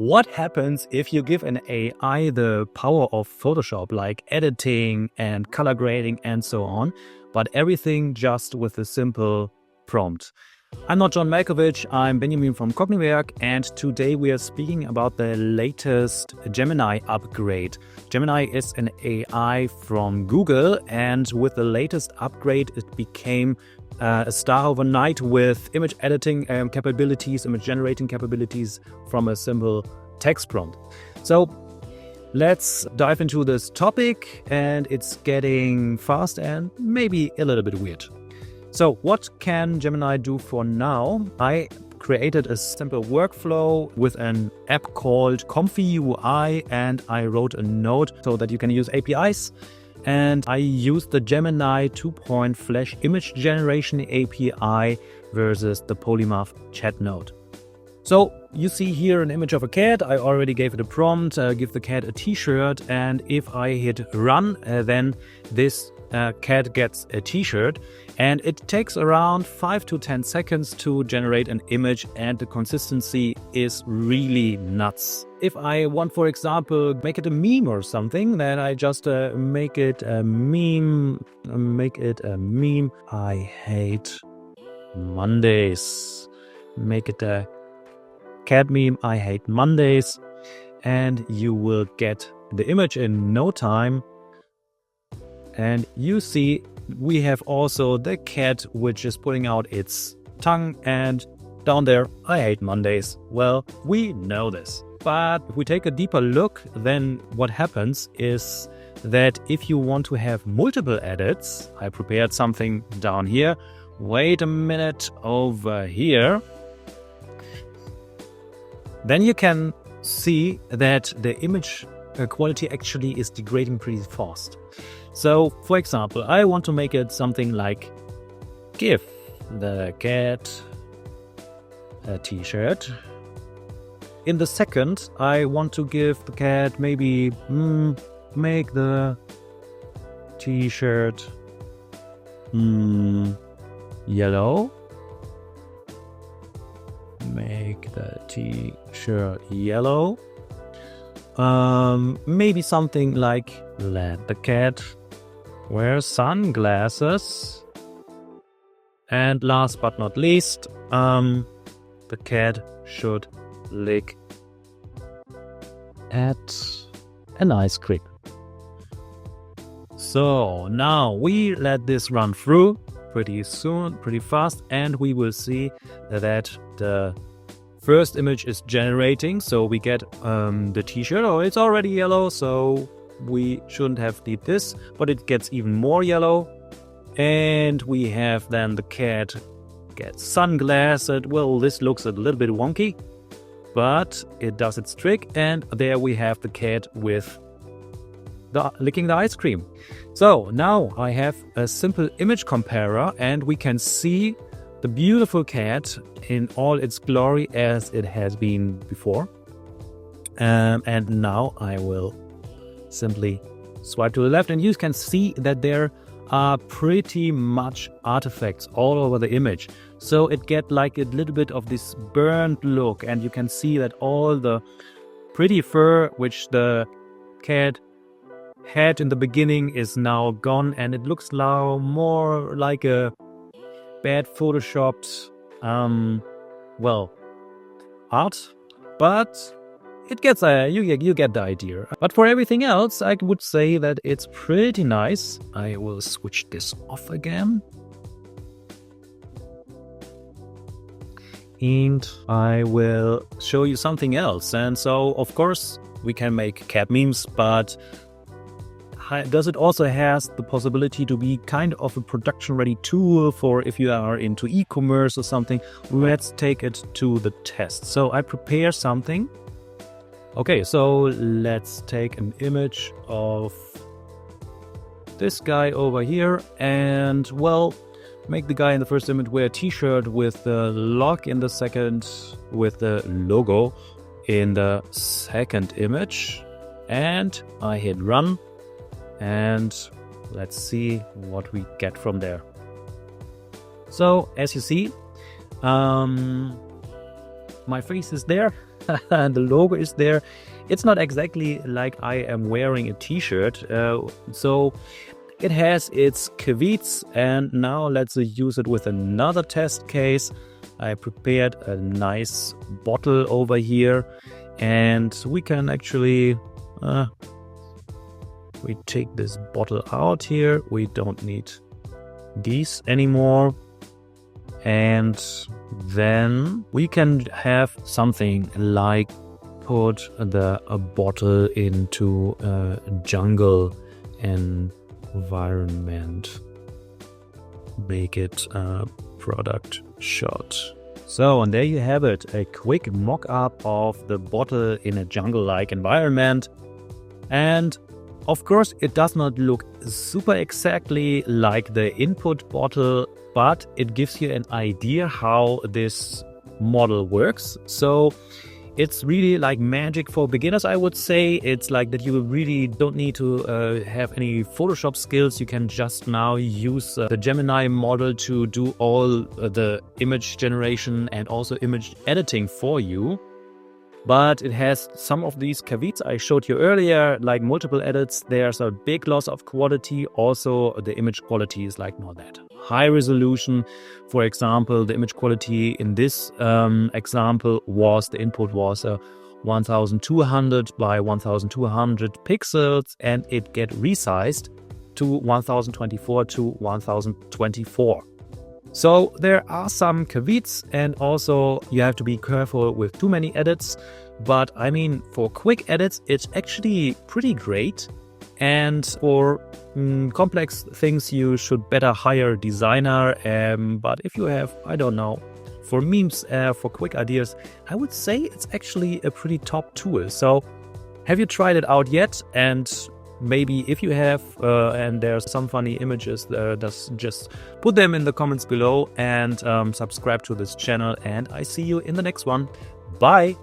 What happens if you give an AI the power of Photoshop, like editing and color grading and so on, but everything just with a simple prompt? I'm not John Malkovich, I'm Benjamin from CogniWerk, and today we are speaking about the latest Gemini upgrade. Gemini is an AI from Google, and with the latest upgrade it became a star overnight with image editing capabilities, image generating capabilities from a simple text prompt. So let's dive into this topic, and it's getting fast and maybe a little bit weird. So what can Gemini do for now? I created a simple workflow with an app called ComfyUI, and I wrote a note so that you can use APIs. And I used the Gemini 2 Flash image generation API versus the Polymath chat node. So you see here an image of a cat. I already gave it a prompt, give the cat a t-shirt, and if I hit run, then this cat gets a t-shirt, and it takes around 5 to 10 seconds to generate an image, and the consistency is really nuts. If I want, for example, make it a meme or something, then I just make it a meme. I hate Mondays. Make it a cat meme. I hate Mondays, and you will get the image in no time. And you see we have also the cat which is putting out its tongue, and down there, I hate Mondays. Well, we know this. But if we take a deeper look, then what happens is that if you want to have multiple edits, I prepared something down here. Wait a minute, over here. Then you can see that the image quality actually is degrading pretty fast. So, for example, I want to make it something like give the cat a t-shirt. In the second, I want to give the cat maybe make the t-shirt yellow. Make the t-shirt yellow. Maybe something like let the cat wear sunglasses. And last but not least, the cat should lick at an ice cream. So now we let this run through pretty soon, pretty fast, and we will see that the first image is generating. So we get the t-shirt. Oh, it's already yellow, so we shouldn't have need this, but it gets even more yellow. And we have then the cat gets sunglasses. Well, this looks a little bit wonky, but it does its trick. And there we have the cat with licking the ice cream. So now I have a simple image comparer, and we can see the beautiful cat in all its glory as it has been before. And now I will simply swipe to the left, and you can see that there are pretty much artifacts all over the image. So it gets like a little bit of this burnt look, and you can see that all the pretty fur which the cat had in the beginning is now gone, and it looks now more like a bad photoshopped art, but it gets you get the idea. But for everything else, I would say that it's pretty nice. I will switch this off again, and I will show you something else. And so, of course, we can make cat memes, but does it also has the possibility to be kind of a production-ready tool for if you are into e-commerce or something? Let's take it to the test. So I prepare something. Okay, so let's take an image of this guy over here, and well, make the guy in the first image wear a t-shirt with the lock, in the second with the logo in the second image, and I hit run. And let's see what we get from there. So as you see, my face is there. and the logo is there. It's not exactly like I am wearing a t-shirt, so it has its caveats. And now let's use it with another test case. I prepared a nice bottle over here, and we can actually we take this bottle out here. We don't need these anymore. And then we can have something like put a bottle into a jungle environment. Make it a product shot. So, and there you have it, a quick mock-up of the bottle in a jungle-like environment. And of course, it does not look super exactly like the input bottle, but it gives you an idea how this model works. So it's really like magic for beginners, I would say. It's like that you really don't need to have any Photoshop skills. You can just now use the Gemini model to do all the image generation and also image editing for you. But it has some of these caveats I showed you earlier, like multiple edits. There's a big loss of quality. Also, the image quality is like not that high resolution. For example, the image quality in this example was, the input was 1200 by 1200 pixels, and it get resized to 1024 to 1024. So there are some caveats, and also you have to be careful with too many edits. But I mean, for quick edits, it's actually pretty great. And for complex things, you should better hire a designer. But if you have, I don't know, for memes, for quick ideas, I would say it's actually a pretty top tool. So have you tried it out yet? And maybe if you have, and there's some funny images, just put them in the comments below, and subscribe to this channel. And I see you in the next one. Bye.